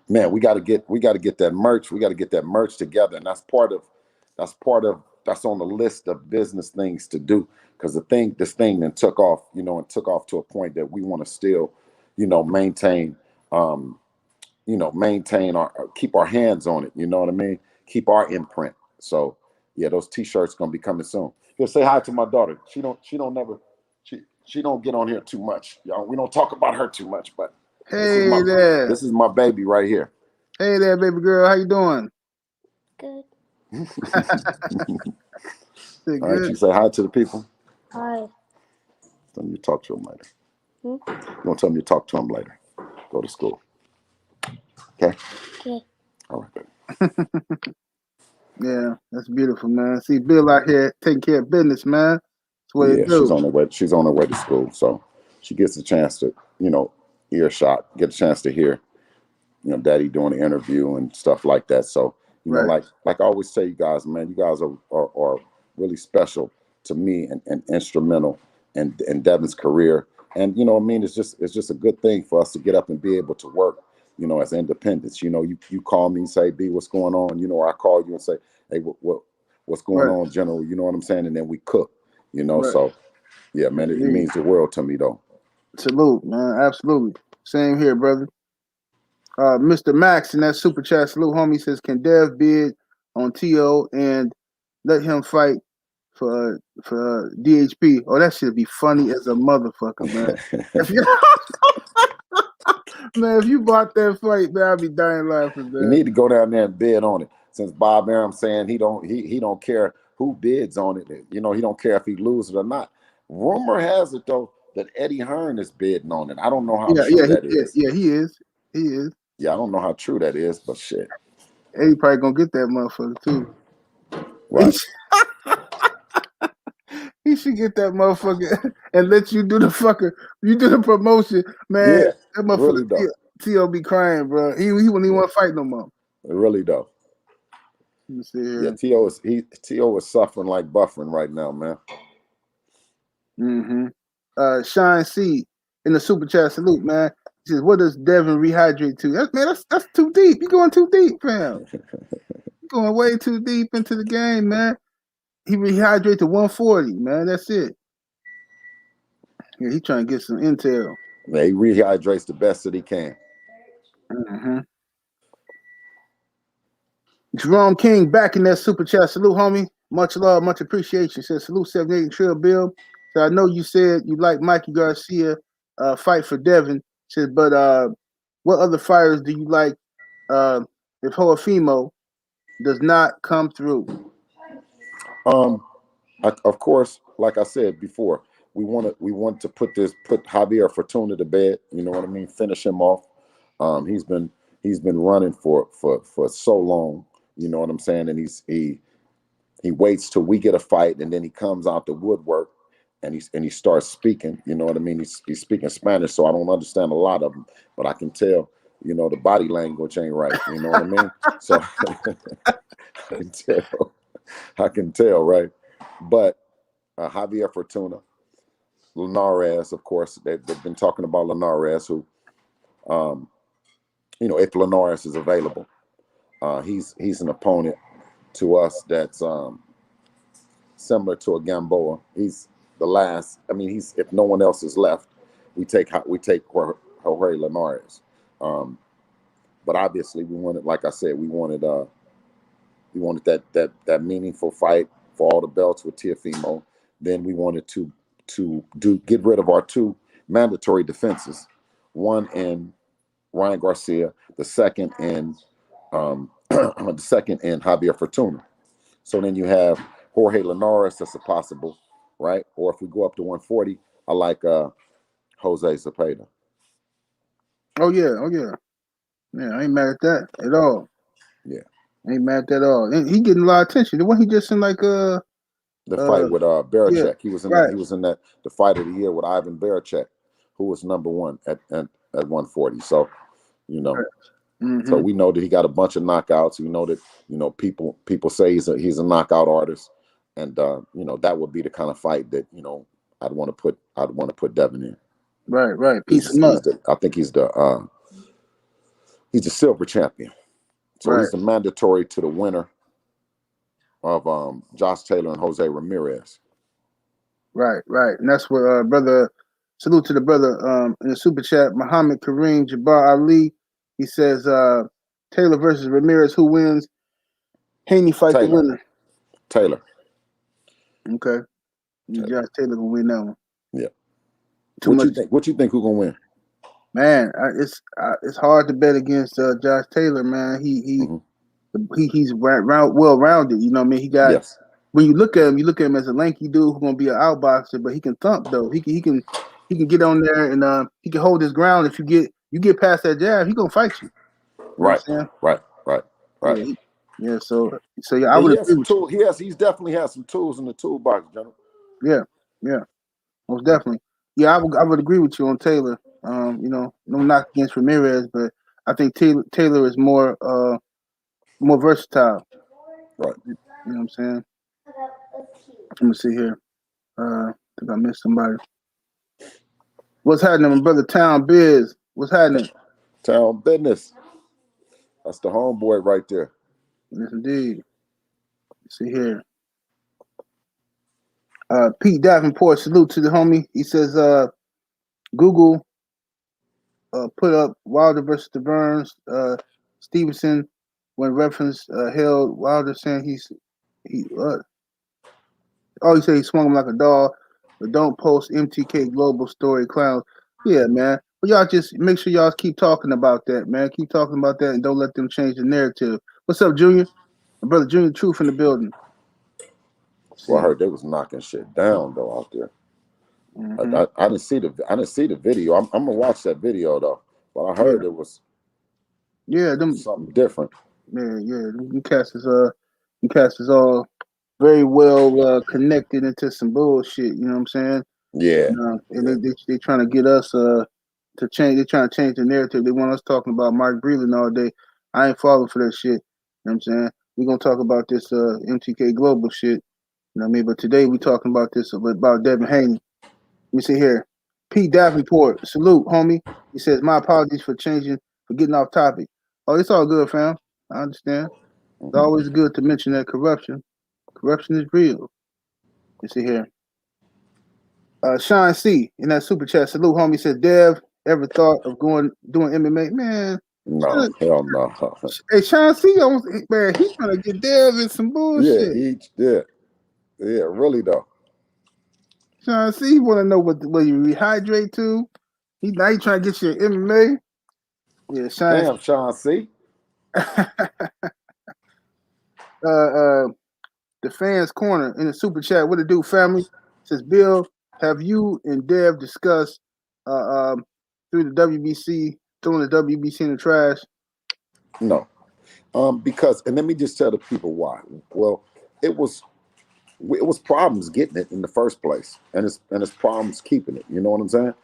Man, we got to get that merch. We got to get that merch together, and that's on the list of business things to do, because this thing then took off, and took off to a point that we want to still, maintain, um, maintain keep our hands on it. You know what I mean? Keep our imprint. So yeah, those t-shirts gonna be coming soon. Here, say hi to my daughter. She don't get on here too much. Y'all, we don't talk about her too much, but this is my Hey there. this is my baby right here. Hey there, baby girl. How you doing? Good. Say All right, good. you say hi to the people. Hi. Tell them you talk to them later. Hmm? You gonna tell them you talk to them later. Go to school. Okay. Okay. All right, baby. Yeah, that's beautiful, man. See Bill out here taking care of business, man. That's what it Yeah, she's do. on her way. She's on her way to school, so she gets a chance to, earshot, get a chance to hear, daddy doing the interview and stuff like that. So, Right, like I always say, you guys, man, you guys are really special to me and instrumental in Devin's career. And I mean, it's just a good thing for us to get up and be able to work, as independents. You call me and say, B, what's going on? Or I call you and say, hey, what's going right, on, General? You know what I'm saying? And then we cook, right. so yeah, man, it Indeed. means the world to me though. Salute, man. Absolutely. Same here, brother. Mr. Max in that super chat, salute, homie, says, can Dev bid on TO and let him fight for DHP? Oh, that should be funny as a motherfucker, man. If you man, if you bought that fight, man, I'd be dying laughing, You man. need to go down there and bid on it. Since Bob Arum saying he don't care who bids on it. He don't care if he loses or not. Rumor has it though that Eddie Hearn is bidding on it. I don't know how Yeah, true that is. yeah, he is. He is. Yeah, I don't know how true that is, but shit. And he probably gonna get that motherfucker too. Right. He should get that motherfucker and let you do the fucker. You do the promotion, man. Yeah, That really motherfucker though. T.O. be crying, bro. He wouldn't even Yeah, want to fight no more. really though. Let me see Yeah, here. T.O. is suffering like buffering right now, man. Mm-hmm. Shine C in the super chat, salute, man. He says, "What does Devin rehydrate to?" That's too deep. You going too deep, fam. You going way too deep into the game, man. He rehydrate to 140, man. That's it. Yeah, he trying to get some intel. Yeah, he rehydrates the best that he can. Mm-hmm. Jerome King back in that super chat. Salute, homie. Much love, much appreciation. Says salute 78 Trill Bill. So I know you said you like Mikey Garcia fight for Devin. Says, but what other fighters do you like if Hoafimo does not come through? Um, of course, like I said before, we want to put Javier Fortuna to bed. You know what I mean? Finish him off. He's been running for so long. You know what I'm saying? And he waits till we get a fight, and then he comes out the woodwork, and he starts speaking. You know what I mean? He's speaking Spanish, so I don't understand a lot of them, but I can tell. The body language ain't right. You know what I mean? So I can tell. I can tell, right? But Javier Fortuna, Linares, of course, they've been talking about Linares, who, if Linares is available, he's an opponent to us that's similar to a Gamboa. He's the last. I mean, if no one else is left, we take Jorge Linares. But obviously, we wanted, like I said, we wanted that meaningful fight for all the belts with Tiafimo. Then we wanted to get rid of our two mandatory defenses, one in Ryan Garcia, the second in Javier Fortuna. So then you have Jorge Linares, that's a possible, right? Or if we go up to 140, I like Jose Zepeda. Oh yeah, oh yeah, yeah. I ain't mad at that at all. Yeah. I ain't mad at that at all. And he getting a lot of attention. The one he just in like The fight with yeah, Barachek. He was in right. that the fight of the year with Ivan Barachek, who was number one at 140. So, you know, Right. Mm-hmm. so we know that he got a bunch of knockouts. We know that, people say he's a knockout artist. And that would be the kind of fight that, I'd want to put Devin in. Right, right. Piece him up. I think he's the silver champion. So Right. he's the mandatory to the winner of Josh Taylor and Jose Ramirez. Right, right. And that's what brother, salute to the brother in the super chat, Muhammad Kareem Jabbar Ali. He says Taylor versus Ramirez, who wins? Haney fight the winner. Taylor. Okay. Josh Taylor gonna win that one. Yeah. What you think who gonna win? Man, it's hard to bet against Josh Taylor, man. He's well rounded. You know what I mean? He got when you look at him as a lanky dude who's gonna be an outboxer, but he can thump though. He can get on there and he can hold his ground. If you get past that jab, he gonna fight you. Right. Yeah. So yeah, I would agree with you. He's definitely has some tools in the toolbox, gentlemen. Yeah, most definitely. Yeah, I would agree with you on Taylor. No knock against Ramirez, but I think Taylor is more versatile. Right. You know what I'm saying? Let me see here. I think I missed somebody. What's happening, my brother Town Biz? What's happening? Town Business. That's the homeboy right there. Yes, indeed. Let's see here. Pete Davenport, salute to the homie. He says Google put up Wilder versus the Burns. Stevenson, when reference held Wilder saying he said he swung him like a dog, but don't post MTK Global story clowns. Yeah, man. But y'all just make sure y'all keep talking about that, man. Keep talking about that and don't let them change the narrative. What's up, Junior? My brother Junior Truth in the building. Well, I heard they was knocking shit down though out there. Mm-hmm. I didn't see the video. I'm gonna watch that video though. But I heard it was something different. Yeah. Them cats is all very well connected into some bullshit. You know what I'm saying? Yeah. And they trying to get us to change. They're trying to change the narrative. They want us talking about Mark Breland all day. I ain't falling for that shit. You know what I'm saying? We're gonna talk about this MTK Global shit. You know what I mean? But today we talking about this about Devin Haney. Let me see here. Pete Davenport, salute, homie. He says, my apologies for getting off topic. Oh, it's all good, fam. I understand. It's always good to mention that corruption. Corruption is real. Let's see here. Sean C in that super chat, salute, homie. Said, Dev, ever thought of doing MMA? Man. No, hell no. Hey, Sean C, man, he's trying to get Dev in some bullshit. Yeah, really though. Sean C, he want to know what you rehydrate to. Now he trying to get you in MMA. Yeah, Damn, Sean C. The fans corner in the super chat. What it do, family? Says Bill, have you and Dev discussed through the WBC, throwing the WBC in the trash? No, because, and let me just tell the people why. Well, it was problems getting it in the first place, and it's problems keeping it. You know what I'm saying?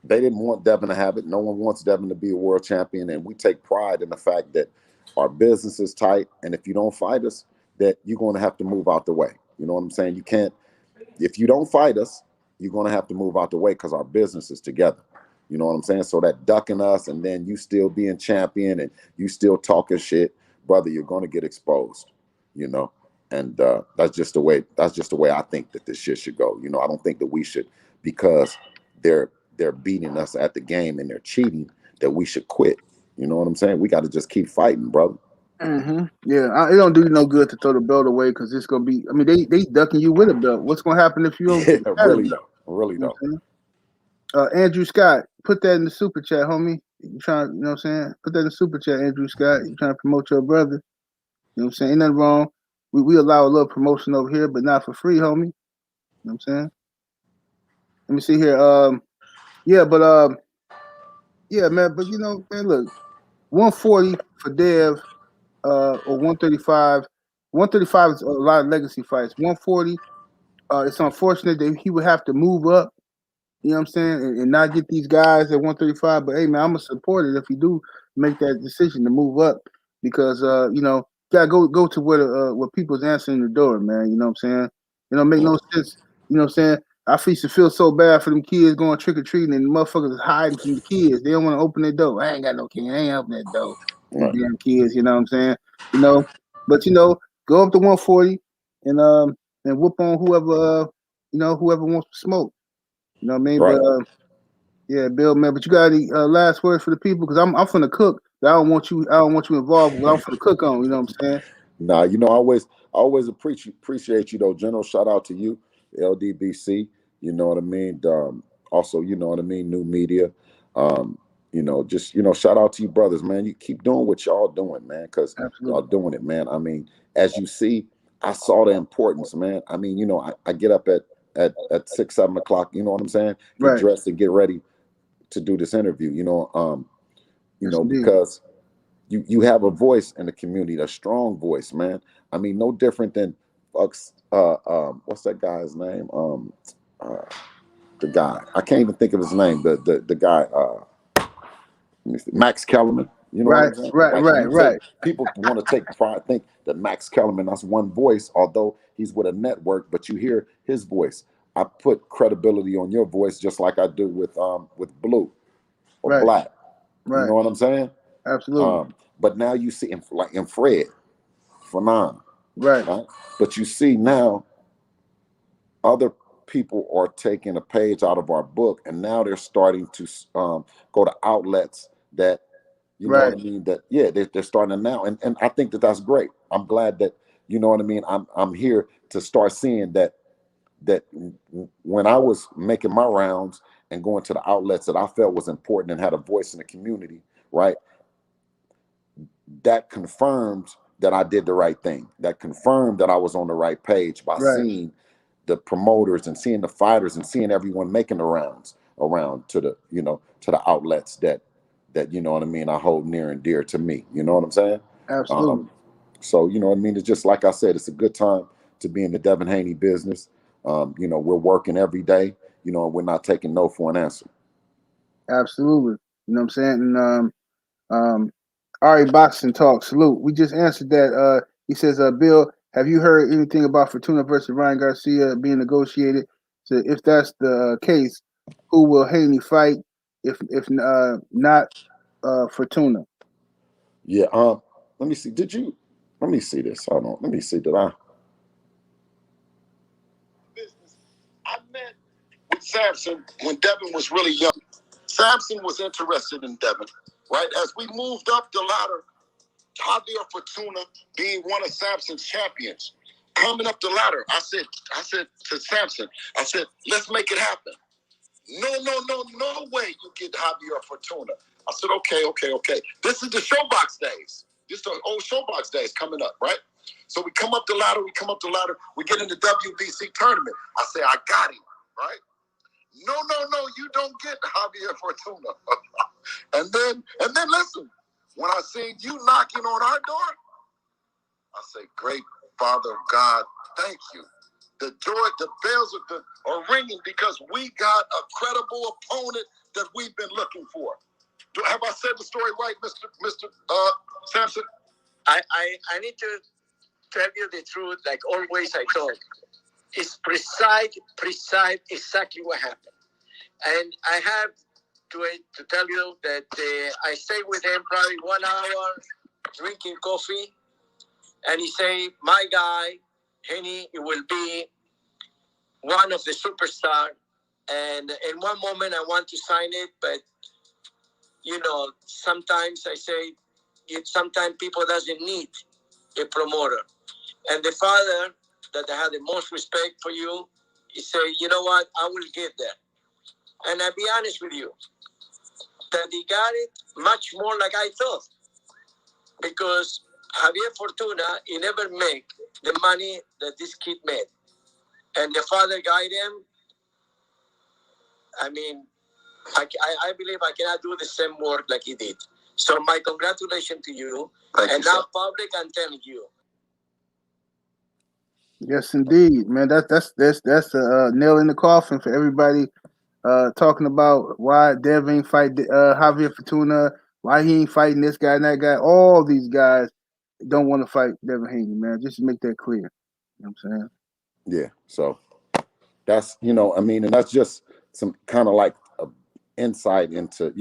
They didn't want Devin to have it. No one wants Devin to be a world champion, and we take pride in the fact that our business is tight, and if you don't fight us, that you're going to have to move out the way. You know what I'm saying? You can't, if you don't fight us, you're going to have to move out the way because our business is together. You know what I'm saying? So that ducking us and then you still being champion and you still talking shit, brother, you're going to get exposed, you know? And that's just the way I think that this shit should go. You know, I don't think that we should, because they're beating us at the game and they're cheating, that we should quit. You know what I'm saying? We got to just keep fighting, brother. Yeah, it don't do you no good to throw the belt away because it's gonna be. I mean, they ducking you with a belt. What's gonna happen if you don't Yeah, have a really belt? though, really You know though. what I'm saying? Andrew Scott, put that in the super chat, homie. You trying? You know what I'm saying? Put that in the super chat, Andrew Scott. You trying to promote your brother? You know what I'm saying? Ain't nothing wrong. We allow a little promotion over here, but not for free, homie. You know what I'm saying? Let me see here. Yeah, but yeah, man. But you know, man, look, 140 for Dev, or 135. 135 is a lot of legacy fights. 140. It's unfortunate that he would have to move up. You know what I'm saying, and not get these guys at 135. But hey, man, I'm gonna support it if you do make that decision to move up because you know, you gotta go to where people's answering the door, man. You know what I'm saying? It don't make no sense. You know what I'm saying? I used to feel so bad for them kids going trick or treating and the motherfuckers is hiding from the kids. They don't want to open their door. I ain't got no kid. I ain't open that door. Them Right, damn kids. You know what I'm saying? You know, but you know, go up to 140 and whoop on whoever you know whoever wants to smoke. You know what I mean? But right. yeah, Bill, man. But you got any last words for the people? Because I'm finna cook. But I don't want you involved with what I'm finna cook on. You know what I'm saying? Nah, I always appreciate you though, General. Shout out to you, LDBC. You know what I mean. Also, you know what I mean. New media. Um, just shout out to you, brothers, man. You keep doing what y'all doing, man, because y'all Absolutely. doing it, man. I mean, as you see, I saw the importance, man. I mean, I get up at 6, 7 o'clock. You know what I'm saying? Get Right. dressed and get ready to do this interview. Yes, indeed. Because you have a voice in the community, a strong voice, man. I mean, no different than what's that guy's name? Uh, the guy, I can't even think of his name. The guy, let me see, Max Kellerman. You know what Right. I'm saying? Right. Like Right. you take Right. people want to take pride, think that Max Kellerman, that's one voice, although he's with a network, but you hear his voice. I put credibility on your voice just like I do with Blue or Right. Black. You Right. know what I'm saying? Absolutely. But now you see like in Fred, Fanon, Right. right? But you see now other people are taking a page out of our book, and now they're starting to go to outlets that you know what Right. I mean. That yeah, they're starting to now, and I think that that's great. I'm glad that you know what I mean. I'm here to start seeing that when I was making my rounds and going to the outlets that I felt was important and had a voice in the community, right? That confirmed that I did the right thing. That confirmed that I was on the right page by Right. seeing the promoters and seeing the fighters and seeing everyone making the rounds around to the to the outlets that you know what I mean I hold near and dear to me. You know what I'm saying? Absolutely. Um, so you know what I mean. It's just like I said. It's a good time to be in the Devin Haney business. We're working every day. And we're not taking no for an answer. Absolutely. You know what I'm saying? And um, Ari Boxing Talk. Salute. We just answered that. He says, Bill, have you heard anything about Fortuna versus Ryan Garcia being negotiated? So if that's the case, who will Haney fight? If not Fortuna? Yeah. Let me see. Did you? Let me see this. Hold on. Let me see. Did I? Business. I met with Samson when Devin was really young. Samson was interested in Devin, right? As we moved up the ladder, Javier Fortuna being one of Samson's champions, coming up the ladder, I said to Samson, I said, let's make it happen. No way you get Javier Fortuna. I said, okay. This is the Showbox days. This is the old Showbox days coming up, right? So we come up the ladder, we get in the WBC tournament. I say, I got him, right? No, you don't get Javier Fortuna. and then listen, when I seen you knocking on our door, I say, great Father of God, thank you. The joy, the bells are ringing because we got a credible opponent that we've been looking for. Have I said the story right, Mr. Sampson? I need to tell you the truth, like always I told. It's precise exactly what happened. And I have to tell you that I stayed with him probably 1 hour drinking coffee, and he say, my guy, Haney, it will be one of the superstars. And in one moment I want to sign it, but sometimes I say sometimes people doesn't need a promoter. And the father that I had the most respect for you, he said, you know what, I will get there. And I'll be honest with you, that he got it much more like I thought. Because Javier Fortuna, he never made the money that this kid made. And the father guided him. I mean, I believe I cannot do the same work like he did. So my congratulations to you. Thank and you, now, public, I'm telling you. Yes, indeed, man. That's a nail in the coffin for everybody. Talking about why Devin ain't fight Javier Fortuna, why he ain't fighting this guy and that guy. All these guys don't want to fight Devin Haney, man. Just to make that clear. You know what I'm saying? Yeah. So that's, I mean, and that's just some kind of like a insight into,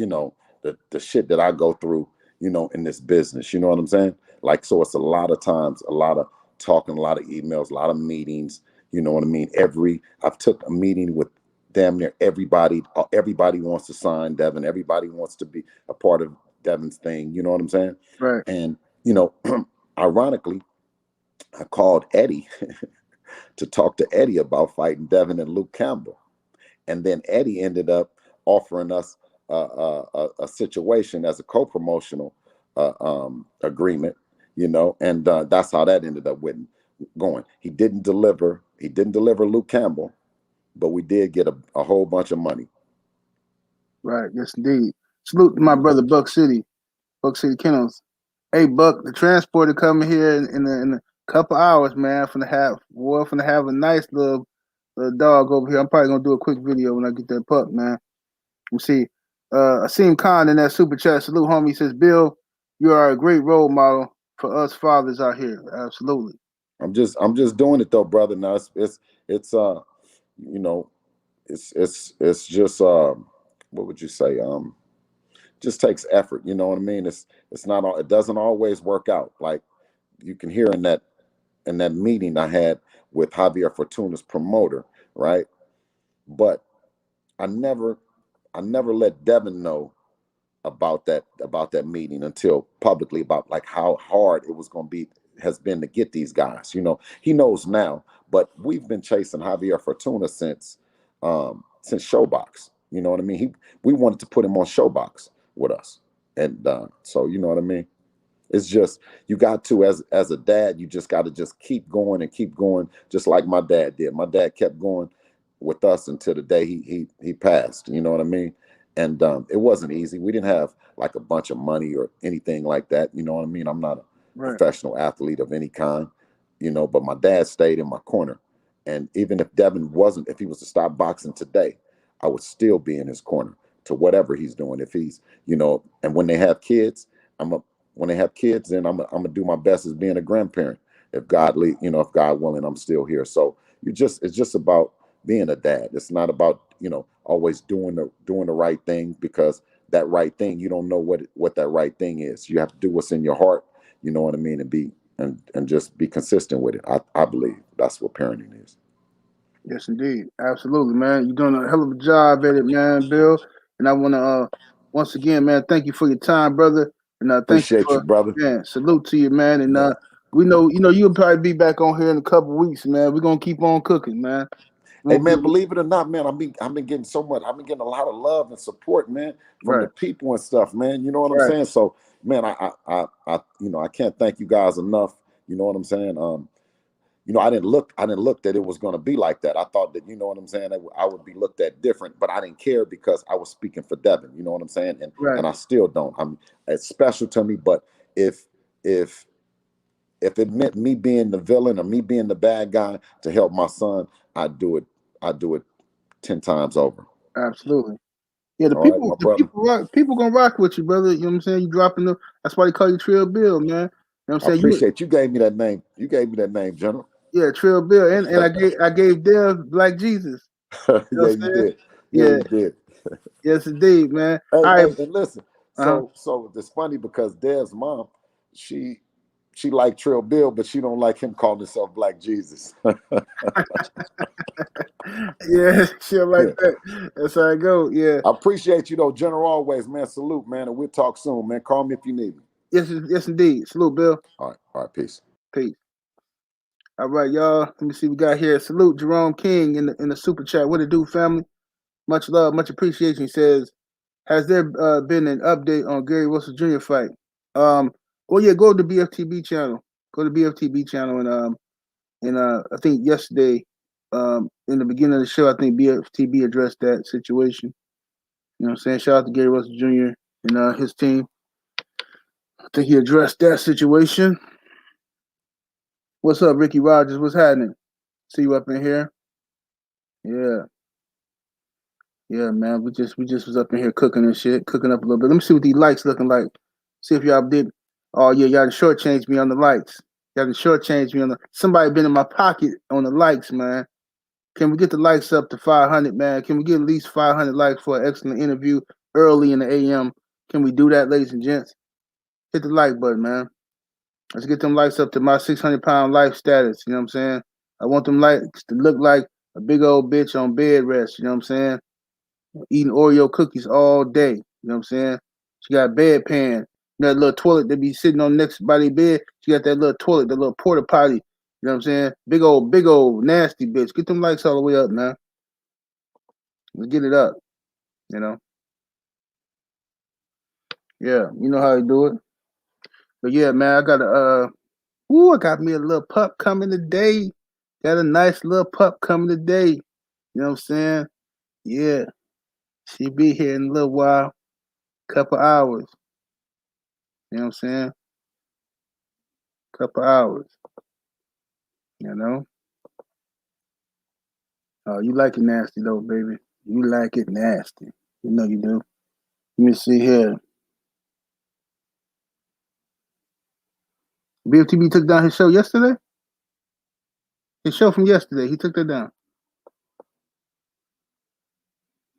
the shit that I go through, in this business. You know what I'm saying? Like, so it's a lot of times, a lot of talking, a lot of emails, a lot of meetings. You know what I mean? I've took a meeting with damn near everybody. Everybody wants to sign Devin. Everybody wants to be a part of Devin's thing. You know what I'm saying? Right. And, ironically, I called Eddie to talk to Eddie about fighting Devin and Luke Campbell. And then Eddie ended up offering us a situation as a co-promotional agreement, and that's how that ended up going. He didn't deliver Luke Campbell, but we did get a whole bunch of money. Right, yes indeed. Salute to my brother Buck City Kennels. Hey Buck, the transporter coming here in a couple hours, man. Finna have a nice little dog over here. I'm probably gonna do a quick video when I get that pup, man. You see, Asim Khan in that super chat. Salute, homie. He says, Bill, you are a great role model for us fathers out here. Absolutely. I'm just doing it though, brother. Now it's just what would you say? Just takes effort. You know what I mean? It doesn't always work out. Like you can hear in that meeting I had with Javier Fortuna's promoter, right? But I never let Devin know about that meeting until publicly, about like how hard it was going to be, has been to get these guys. He knows now, but we've been chasing Javier Fortuna since Showbox. You know what I mean? We wanted to put him on Showbox with us, and so you know what I mean. It's just, you got to, as a dad, you just got to just keep going and keep going, just like my dad did. My dad kept going with us until the day he passed. You know what I mean? And it wasn't easy. We didn't have like a bunch of money or anything like that. You know what I mean? I'm not a professional athlete of any kind, but my dad stayed in my corner. And even if if he was to stop boxing today, I would still be in his corner to whatever he's doing. If he's, and when they have kids, then I'm gonna do my best as being a grandparent. If God willing, I'm still here. So it's just about being a dad. It's not about, always doing the right thing, because that right thing, you don't know what that right thing is. You have to do what's in your heart, you know what I mean, and just be consistent with it. I believe that's what parenting is. Yes, indeed. Absolutely, man. You're doing a hell of a job at it, man, Bill. And I want to, once again, man, thank you for your time, brother. And thank you Appreciate you, brother. Man, salute to you, man. And we know, you'll probably be back on here in a couple of weeks, man. We're going to keep on cooking, man. Hey man, believe it or not, man, I've been getting so much. I've been getting a lot of love and support, man, from the people and stuff, man. You know what I'm saying? So, man, I can't thank you guys enough. You know what I'm saying? I didn't look that it was going to be like that. I thought that, you know what I'm saying, I would be looked at different, but I didn't care because I was speaking for Devin. You know what I'm saying? And I still don't. It's special to me, but if it meant me being the villain or me being the bad guy to help my son, I'd do it 10 times over. Absolutely. Yeah, people gonna rock with you, brother. You know what I'm saying? You dropping that's why they call you Trill Bill, man. You know what I'm saying? I appreciate you gave me that name. You gave me that name, General. Yeah, Trill Bill. And I gave Dev Black Jesus. You know you did. Yeah, you did. Yes, indeed, man. Hey, all right. And listen, so it's funny because Dev's mom, she liked Trill Bill, but she don't like him calling himself Black Jesus. Yeah, shit like that. That's how I go. Yeah. I appreciate you though, General, always, man. Salute, man. And we'll talk soon, man. Call me if you need me. Yes, indeed. Salute, Bill. All right, peace. Peace. All right, y'all. Let me see what we got here. Salute Jerome King in the super chat. What it do, family? Much love, much appreciation. He says, has there been an update on Gary Wilson Jr. fight? Well, yeah, go to the BFTB channel. Go to the BFTB channel and I think yesterday, in the beginning of the show, I think BFTB addressed that situation. You know what I'm saying? Shout out to Gary Wilson Jr. and his team. I think he addressed that situation. What's up, Ricky Rogers? What's happening? See you up in here. Yeah. Yeah, man. We just was up in here cooking and shit, cooking up a little bit. Let me see what these likes looking like. See if y'all did. Oh yeah, y'all shortchanged me on the likes. Y'all shortchanged me on the. Somebody been in my pocket on the likes, man. Can we get the likes up to 500, man? Can we get at least 500 likes for an excellent interview early in the AM? Can we do that, ladies and gents? Hit the like button, man. Let's get them likes up to my 600-pound life status. You know what I'm saying? I want them likes to look like a big old bitch on bed rest. You know what I'm saying? Eating Oreo cookies all day. You know what I'm saying? She got a bedpan. That little toilet that be sitting on next by the bed. She got that little toilet, the little porta potty. You know what I'm saying? Big old nasty bitch. Get them likes all the way up, man. Let's get it up. You know? Yeah, you know how to do it. But yeah, man, I got I got me a little pup coming today. Got a nice little pup coming today. You know what I'm saying? Yeah. She be here in a little while. Couple hours. You know what I'm saying? Couple hours. You know? Oh, you like it nasty though, baby. You like it nasty. You know you do. Let me see here. BFTB took down his show yesterday? His show from yesterday. He took that down.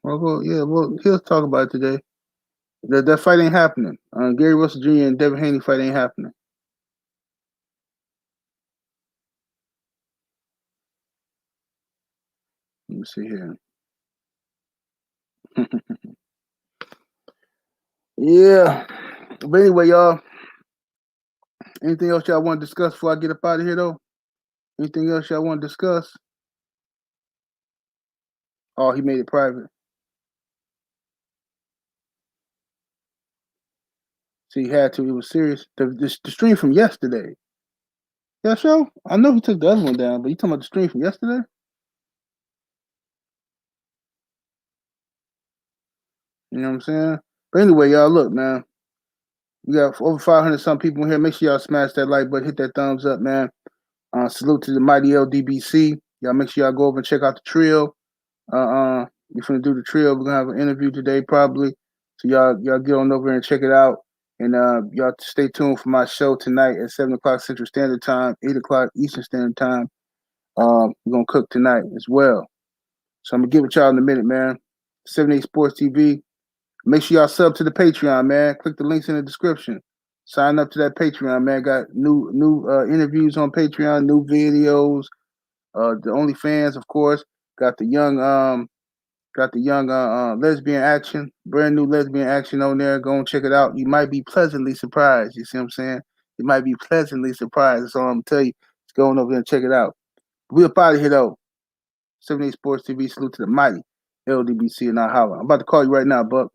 Well, he'll talk about it today. That fight ain't happening. Gary Wilson Jr. and Devin Haney fight ain't happening. Let me see here. Yeah. But anyway, y'all. Anything else y'all want to discuss before I get up out of here, though? Anything else y'all want to discuss? Oh, he made it private. See, he had to. It was serious. The stream from yesterday. Yeah, show? I know he took the other one down, but you talking about the stream from yesterday? You know what I'm saying? But anyway, y'all, look, man. We got over 500 some people in here. Make sure y'all smash that like button, hit that thumbs up, man. Salute to the mighty LDBC. Y'all make sure y'all go over and check out the trio. We're gonna do the trio. We're gonna have an interview today, probably. So y'all get on over and check it out. And y'all stay tuned for my show tonight at 7 o'clock Central Standard Time, 8 o'clock Eastern Standard Time. We're gonna cook tonight as well. So I'm gonna give it y'all in a minute, man. 78 Sports TV. Make sure y'all sub to the Patreon, man. Click the links in the description. Sign up to that Patreon, man. Got new interviews on Patreon, new videos. The OnlyFans, of course. Got the young lesbian action, brand new lesbian action on there. Go and check it out. You might be pleasantly surprised. You see what I'm saying? You might be pleasantly surprised. That's all I'm gonna tell you. Just go on over there and check it out. We up out of here though. 78 Sports TV. Salute to the mighty LDBC and I holla. I'm about to call you right now, Buck.